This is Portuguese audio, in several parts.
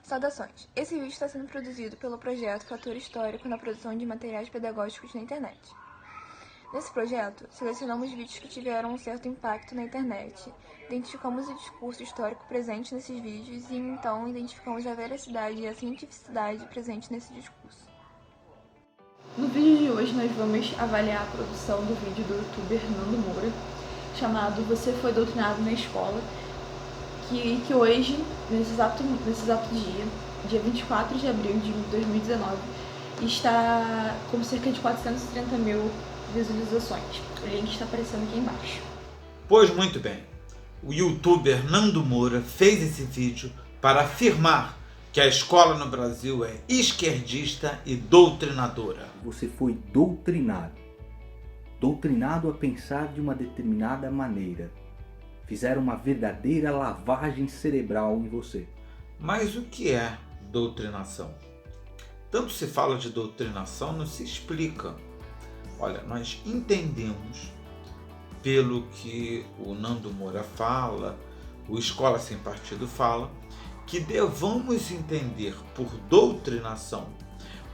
Saudações! Esse vídeo está sendo produzido pelo projeto Fator Histórico na produção de materiais pedagógicos na internet. Nesse projeto, selecionamos vídeos que tiveram um certo impacto na internet, identificamos o discurso histórico presente nesses vídeos e então identificamos a veracidade e a cientificidade presente nesse discurso. No vídeo de hoje nós vamos avaliar a produção do vídeo do youtuber Nando Moura, chamado Você Foi Doutrinado na Escola, que hoje, nesse exato dia 24 de abril de 2019, está com cerca de 430 mil visualizações. O link está aparecendo aqui embaixo. Pois muito bem, o youtuber Nando Moura fez esse vídeo para afirmar que a escola no Brasil é esquerdista e doutrinadora. Você foi doutrinado. Doutrinado a pensar de uma determinada maneira. Fizeram uma verdadeira lavagem cerebral em você. Mas o que é doutrinação? Tanto se fala de doutrinação, não se explica. Olha, nós entendemos, pelo que o Nando Moura fala, o Escola Sem Partido fala, que devamos entender por doutrinação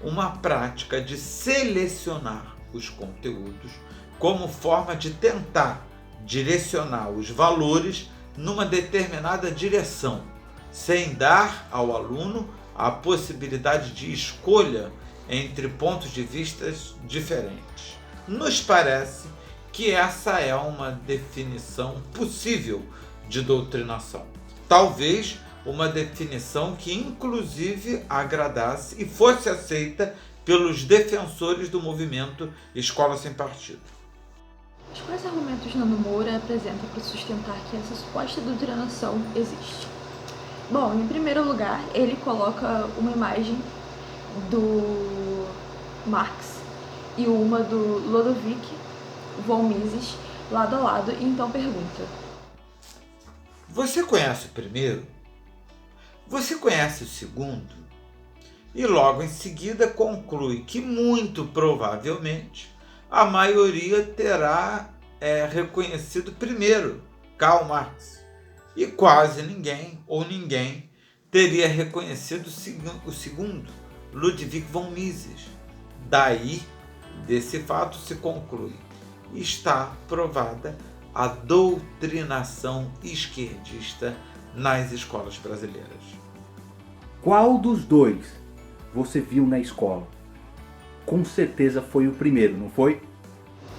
uma prática de selecionar os conteúdos como forma de tentar direcionar os valores numa determinada direção, sem dar ao aluno a possibilidade de escolha entre pontos de vista diferentes. Nos parece que essa é uma definição possível de doutrinação. Talvez uma definição que inclusive agradasse e fosse aceita pelos defensores do movimento Escola Sem Partido. Mas quais argumentos Nando Moura apresenta para sustentar que essa suposta doutrinação existe? Bom, em primeiro lugar, ele coloca uma imagem do Marx e uma do Ludwig von Mises lado a lado e então pergunta: você conhece o primeiro? Você conhece o segundo? E logo em seguida conclui que muito provavelmente a maioria terá reconhecido primeiro Karl Marx e quase ninguém ou ninguém teria reconhecido o segundo, Ludwig von Mises. Daí, desse fato se conclui, está provada a doutrinação esquerdista nas escolas brasileiras. Qual dos dois você viu na escola? Com certeza foi o primeiro, não foi?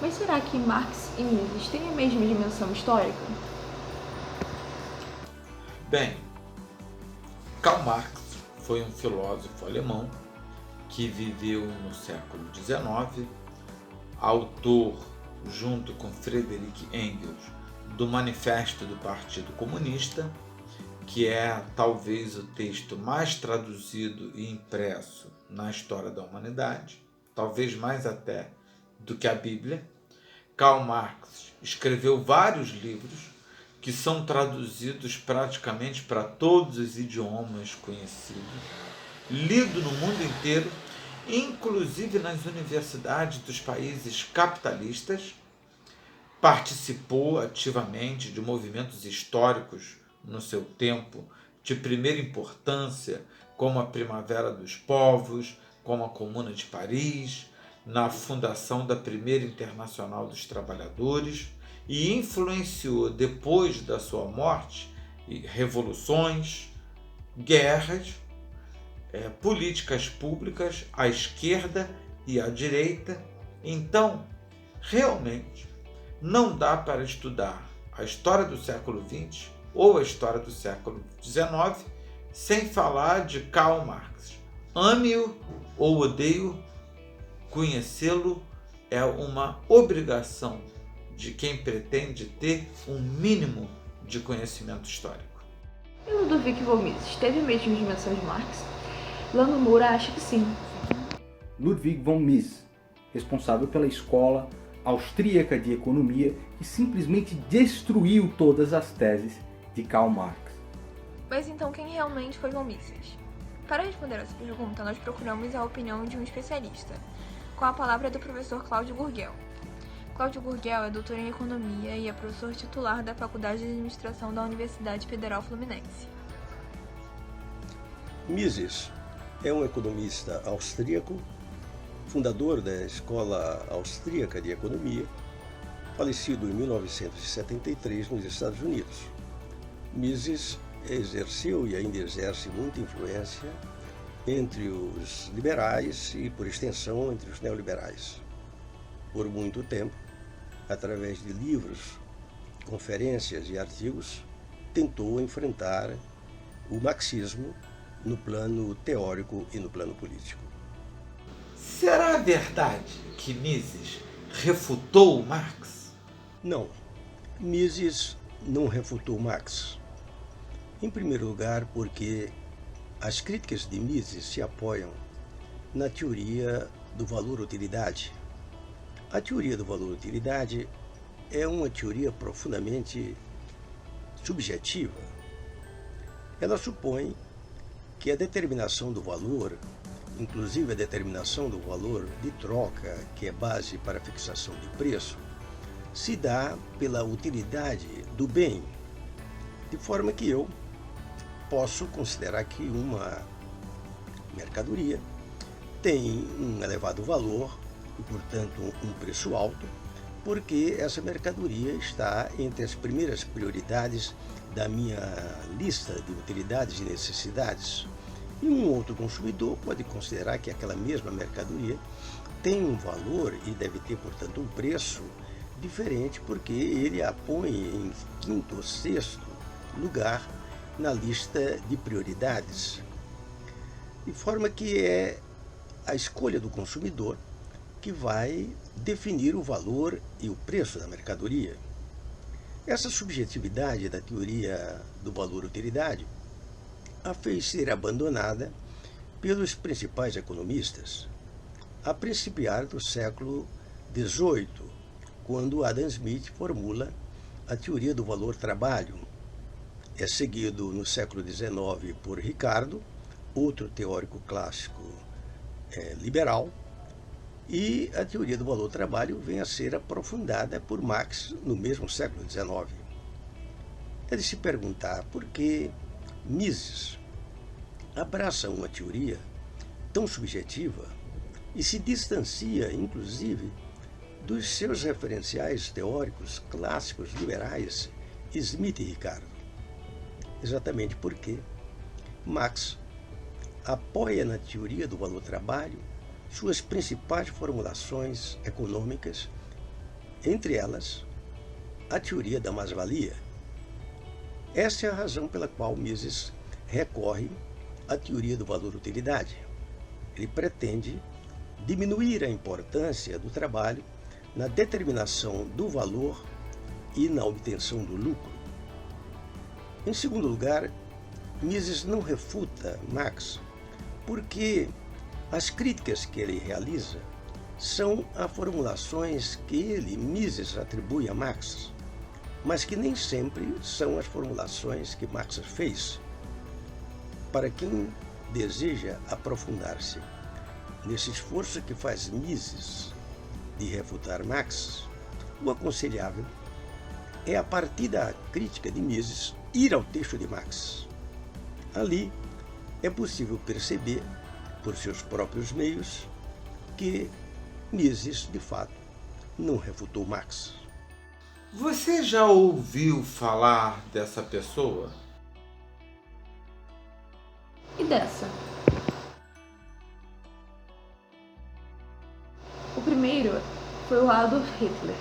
Mas será que Marx e Mises têm a mesma dimensão histórica? Bem, Karl Marx foi um filósofo alemão que viveu no século XIX, autor, junto com Friedrich Engels, do Manifesto do Partido Comunista, que é talvez o texto mais traduzido e impresso na história da humanidade, talvez mais até do que a Bíblia. Karl Marx escreveu vários livros que são traduzidos praticamente para todos os idiomas conhecidos, lido no mundo inteiro, inclusive nas universidades dos países capitalistas, participou ativamente de movimentos históricos no seu tempo de primeira importância, como a Primavera dos Povos, como a Comuna de Paris, na fundação da Primeira Internacional dos Trabalhadores, e influenciou, depois da sua morte, revoluções, guerras, políticas públicas à esquerda e à direita. Então, realmente, não dá para estudar a história do século XX ou a história do século XIX sem falar de Karl Marx. Ame-o ou odeie-o, conhecê-lo é uma obrigação de quem pretende ter um mínimo de conhecimento histórico. E Ludwig von Mises teve a mesma dimensão de Marx? Nando Moura acha que sim. Ludwig von Mises, responsável pela escola austríaca de economia que simplesmente destruiu todas as teses de Karl Marx. Mas então quem realmente foi von Mises? Para responder essa pergunta, nós procuramos a opinião de um especialista, com a palavra do professor Cláudio Gurgel. Cláudio Gurgel é doutor em Economia e é professor titular da Faculdade de Administração da Universidade Federal Fluminense. Mises é um economista austríaco, fundador da Escola Austríaca de Economia, falecido em 1973 nos Estados Unidos. Mises exerceu e ainda exerce muita influência entre os liberais e, por extensão, entre os neoliberais. Por muito tempo, através de livros, conferências e artigos, tentou enfrentar o marxismo no plano teórico e no plano político. Será verdade que Mises refutou Marx? Não, Mises não refutou Marx. Em primeiro lugar, porque as críticas de Mises se apoiam na teoria do valor-utilidade. A teoria do valor-utilidade é uma teoria profundamente subjetiva. Ela supõe que a determinação do valor, inclusive a determinação do valor de troca, que é base para a fixação de preço, se dá pela utilidade do bem, de forma que eu posso considerar que uma mercadoria tem um elevado valor e, portanto, um preço alto, porque essa mercadoria está entre as primeiras prioridades da minha lista de utilidades e necessidades. E um outro consumidor pode considerar que aquela mesma mercadoria tem um valor e deve ter, portanto, um preço diferente, porque ele a põe em quinto ou sexto lugar na lista de prioridades. De forma que é a escolha do consumidor que vai definir o valor e o preço da mercadoria. Essa subjetividade da teoria do valor-utilidade a fez ser abandonada pelos principais economistas, a principiar do século XVIII, quando Adam Smith formula a teoria do valor-trabalho. É seguido no século XIX por Ricardo, outro teórico clássico liberal, e a teoria do valor-trabalho vem a ser aprofundada por Marx no mesmo século XIX. É de se perguntar por que Mises abraça uma teoria tão subjetiva e se distancia, inclusive, dos seus referenciais teóricos clássicos liberais, Smith e Ricardo. Exatamente porque Marx apoia na teoria do valor-trabalho suas principais formulações econômicas, entre elas a teoria da mais-valia. Essa é a razão pela qual Mises recorre à teoria do valor-utilidade. Ele pretende diminuir a importância do trabalho na determinação do valor e na obtenção do lucro. Em segundo lugar, Mises não refuta Marx porque as críticas que ele realiza são a formulações que ele, Mises, atribui a Marx, mas que nem sempre são as formulações que Marx fez. Para quem deseja aprofundar-se nesse esforço que faz Mises de refutar Marx, o aconselhável é, a partir da crítica de Mises, ir ao texto de Marx. Ali é possível perceber, por seus próprios meios, que Mises, de fato, não refutou Marx. Você já ouviu falar dessa pessoa? E dessa? O primeiro foi o Adolf Hitler,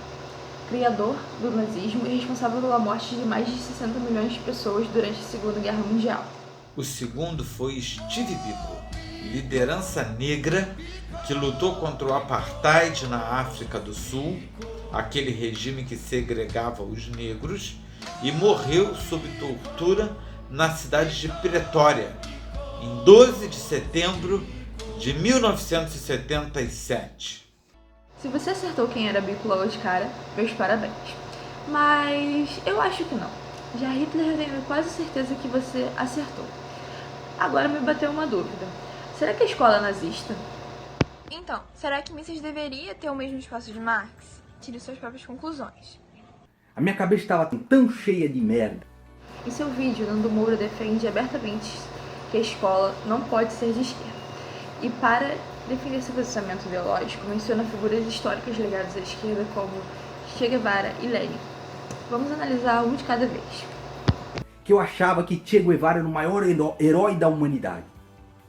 criador do nazismo e responsável pela morte de mais de 60 milhões de pessoas durante a Segunda Guerra Mundial. O segundo foi Steve Biko, liderança negra que lutou contra o apartheid na África do Sul, aquele regime que segregava os negros, e morreu sob tortura na cidade de Pretória, em 12 de setembro de 1977. Se você acertou quem era Biko logo de cara, meus parabéns. Mas eu acho que não. Já Hitler eu tenho quase certeza que você acertou. Agora me bateu uma dúvida. Será que a escola é nazista? Então, será que Mises deveria ter o mesmo espaço de Marx? Tire suas próprias conclusões. A minha cabeça estava tão cheia de merda. Em seu vídeo, Nando Moura defende abertamente que a escola não pode ser de esquerda. E para definir esse posicionamento ideológico, menciona figuras históricas ligadas à esquerda como Che Guevara e Lenin. Vamos analisar um de cada vez. Que eu achava que Che Guevara era o maior herói da humanidade.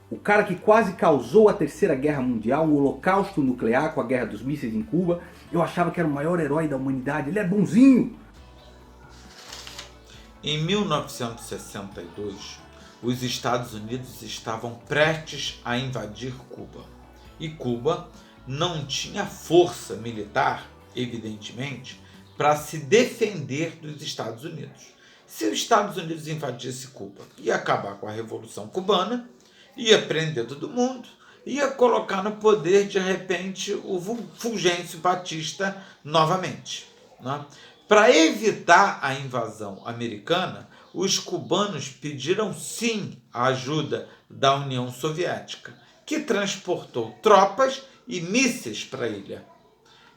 O cara que quase causou a Terceira Guerra Mundial, um holocausto nuclear com a Guerra dos Mísseis em Cuba. Eu achava que era o maior herói da humanidade. Ele é bonzinho. Em 1962, os Estados Unidos estavam prestes a invadir Cuba. E Cuba não tinha força militar, evidentemente, para se defender dos Estados Unidos. Se os Estados Unidos invadisse Cuba, ia acabar com a Revolução Cubana, ia prender todo mundo, ia colocar no poder, de repente, o Fulgêncio Batista novamente, né? Para evitar a invasão americana, os cubanos pediram sim a ajuda da União Soviética, que transportou tropas e mísseis para a ilha.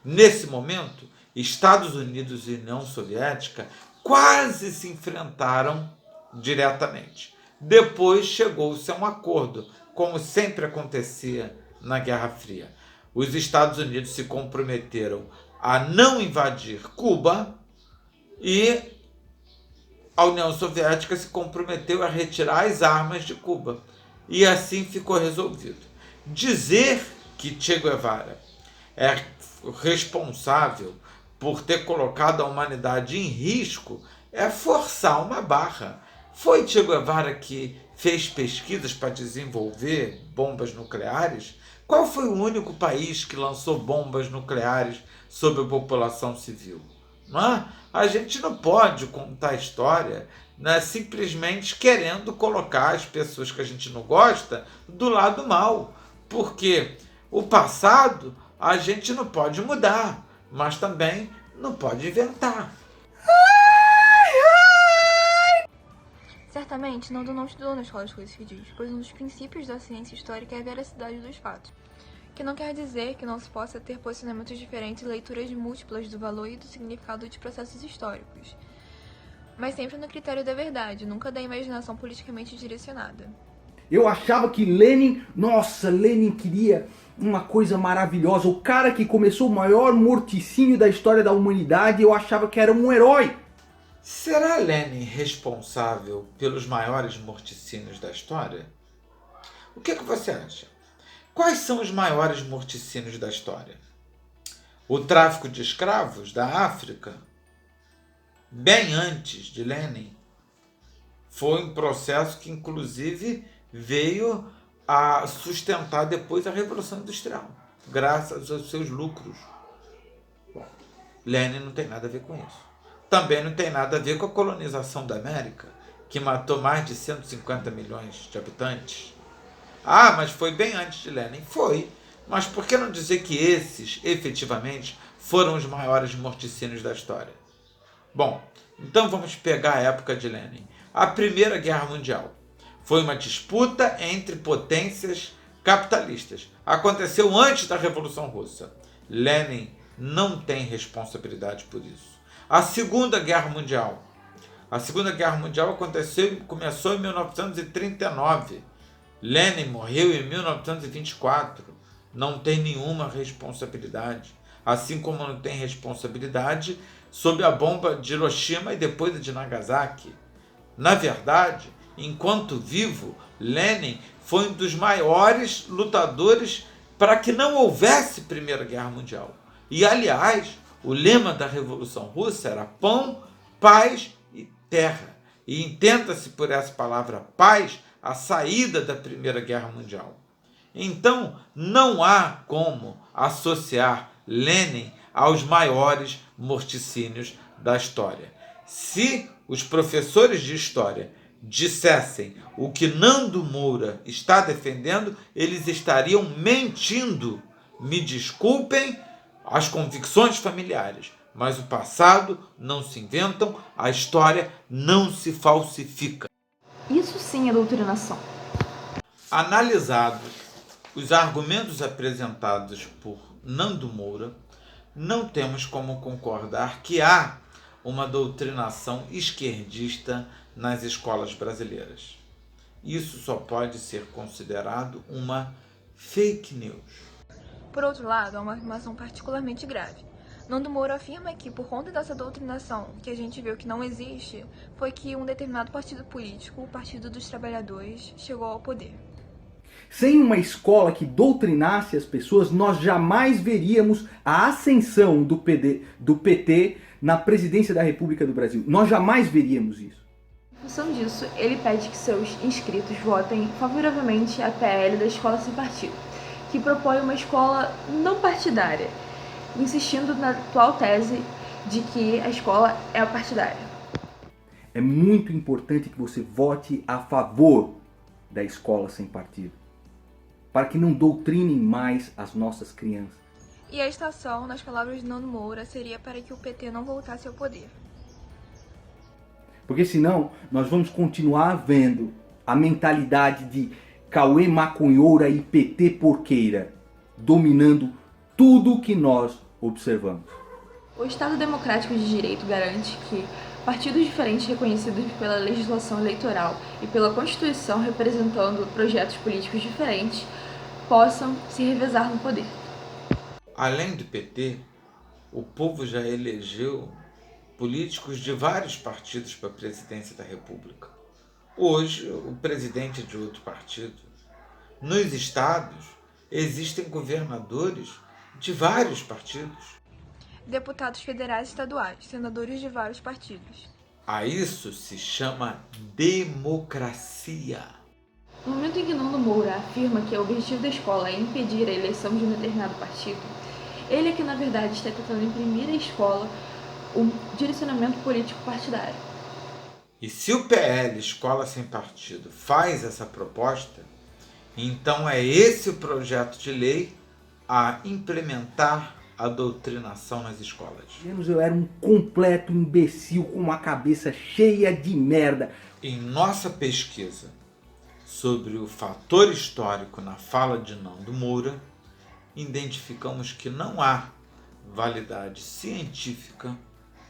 Nesse momento, Estados Unidos e União Soviética quase se enfrentaram diretamente. Depois chegou-se a um acordo, como sempre acontecia na Guerra Fria. Os Estados Unidos se comprometeram a não invadir Cuba e a União Soviética se comprometeu a retirar as armas de Cuba. E assim ficou resolvido. Dizer que Che Guevara é responsável por ter colocado a humanidade em risco é forçar uma barra. Foi Che Guevara que fez pesquisas para desenvolver bombas nucleares? Qual foi o único país que lançou bombas nucleares sobre a população civil? Não é? A gente não pode contar a história, né, simplesmente querendo colocar as pessoas que a gente não gosta do lado mal. Porque o passado a gente não pode mudar, mas também não pode inventar. Certamente, Nando não estudou na escola de coisas que diz, pois um dos princípios da ciência histórica é a veracidade dos fatos, que não quer dizer que não se possa ter posicionamentos diferentes e leituras múltiplas do valor e do significado de processos históricos, mas sempre no critério da verdade, nunca da imaginação politicamente direcionada. Eu achava que Lenin, Lenin queria uma coisa maravilhosa. O cara que começou o maior morticínio da história da humanidade, eu achava que era um herói. Será Lenin responsável pelos maiores morticínios da história? O que você acha? Quais são os maiores morticínios da história? O tráfico de escravos da África, bem antes de Lenin, foi um processo que inclusive veio a sustentar depois a Revolução Industrial, graças aos seus lucros. Bom, Lenin não tem nada a ver com isso. Também não tem nada a ver com a colonização da América, que matou mais de 150 milhões de habitantes. Ah, mas foi bem antes de Lenin. Foi. Mas por que não dizer que esses, efetivamente, foram os maiores morticínios da história? Bom, então vamos pegar a época de Lenin. A Primeira Guerra Mundial foi uma disputa entre potências capitalistas. Aconteceu antes da Revolução Russa. Lenin não tem responsabilidade por isso. A Segunda Guerra Mundial. A Segunda Guerra Mundial começou em 1939. Lenin morreu em 1924. Não tem nenhuma responsabilidade. Assim como não tem responsabilidade sobre a bomba de Hiroshima e depois a de Nagasaki. Na verdade, enquanto vivo, Lenin foi um dos maiores lutadores para que não houvesse Primeira Guerra Mundial. E, aliás, o lema da Revolução Russa era pão, paz e terra. E entenda-se por essa palavra paz a saída da Primeira Guerra Mundial. Então, não há como associar Lenin aos maiores morticínios da história. Se os professores de história dissessem o que Nando Moura está defendendo, eles estariam mentindo. Me desculpem as convicções familiares, mas o passado não se inventam, a história não se falsifica. Isso sim é doutrinação. Analisados os argumentos apresentados por Nando Moura, não temos como concordar que há uma doutrinação esquerdista nas escolas brasileiras. isso só pode ser considerado uma fake news. Por outro lado, há uma afirmação particularmente grave. Nando Moura afirma que, por conta dessa doutrinação, que a gente viu que não existe, foi que um determinado partido político, o Partido dos Trabalhadores, chegou ao poder. Sem uma escola que doutrinasse as pessoas, nós jamais veríamos a ascensão do PT na presidência da República do Brasil. Nós jamais veríamos isso. Em função disso, ele pede que seus inscritos votem favoravelmente a PL da Escola Sem Partido, que propõe uma escola não partidária, insistindo na atual tese de que a escola é partidária. É muito importante que você vote a favor da Escola Sem Partido, para que não doutrinem mais as nossas crianças. E a estação, nas palavras de Nando Moura, seria para que o PT não voltasse ao poder. Porque senão nós vamos continuar vendo a mentalidade de Cauê Maconhoura e PT Porqueira dominando tudo que nós observamos. O Estado Democrático de Direito garante que partidos diferentes reconhecidos pela legislação eleitoral e pela Constituição representando projetos políticos diferentes possam se revezar no poder. Além do PT, o povo já elegeu políticos de vários partidos para a presidência da República. Hoje, o presidente é de outro partido. Nos estados, existem governadores de vários partidos. Deputados federais e estaduais, senadores de vários partidos. A isso se chama democracia. No momento em que Nando Moura afirma que o objetivo da escola é impedir a eleição de um determinado partido, ele é que na verdade está tentando imprimir à escola o direcionamento político partidário. E se o PL, Escola Sem Partido, faz essa proposta, então é esse o projeto de lei a implementar a doutrinação nas escolas. Eu era um completo imbecil com uma cabeça cheia de merda. Em nossa pesquisa sobre o fator histórico na fala de Nando Moura, identificamos que não há validade científica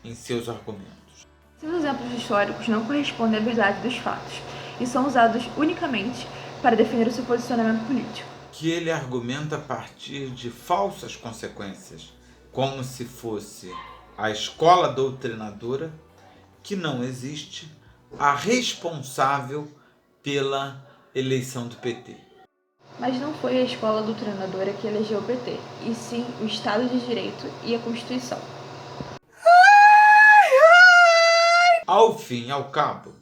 em seus argumentos. Seus exemplos históricos não correspondem à verdade dos fatos e são usados unicamente para defender o seu posicionamento político. Que ele argumenta a partir de falsas consequências, como se fosse a escola doutrinadora, que não existe, a responsável pela eleição do PT. Mas não foi a escola doutrinadora que elegeu o PT, e sim o Estado de Direito e a Constituição. Ao fim e ao cabo,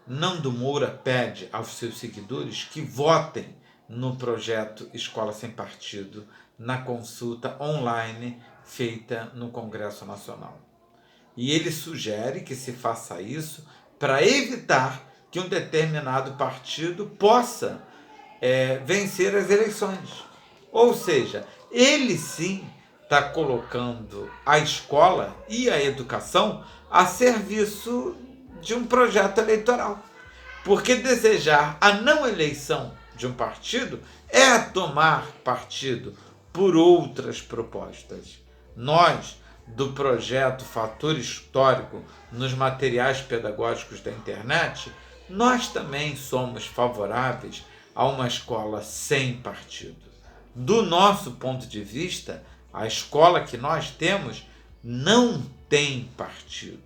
Nando Moura pede aos seus seguidores que votem no projeto Escola Sem Partido na consulta online feita no Congresso Nacional. E ele sugere que se faça isso para evitar que um determinado partido possa vencer as eleições. Ou seja, ele sim está colocando a escola e a educação a serviço de um projeto eleitoral. Porque desejar a não eleição de um partido é tomar partido por outras propostas. Nós, do projeto Fator Histórico nos materiais pedagógicos da internet, nós também somos favoráveis a uma escola sem partido. Do nosso ponto de vista, a escola que nós temos não tem partido,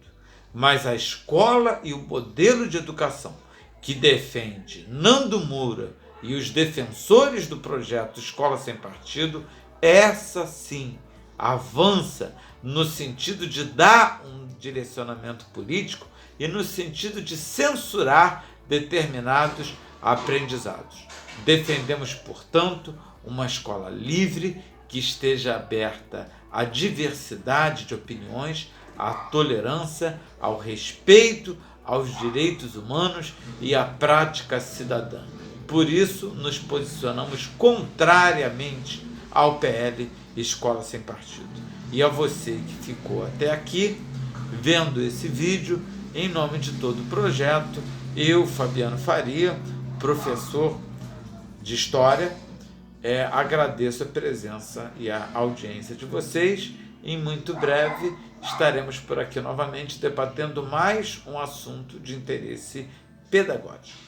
mas a escola e o modelo de educação que defende Nando Moura e os defensores do projeto Escola Sem Partido, essa sim avança no sentido de dar um direcionamento político e no sentido de censurar determinados aprendizados. Defendemos, portanto, uma escola livre que esteja aberta à diversidade de opiniões, à tolerância, ao respeito aos direitos humanos e à prática cidadã. Por isso, nos posicionamos contrariamente ao PL Escola Sem Partido. E a você que ficou até aqui, vendo esse vídeo, em nome de todo o projeto, eu, Fabiano Faria, professor de História, agradeço a presença e a audiência de vocês. Em muito breve estaremos por aqui novamente debatendo mais um assunto de interesse pedagógico.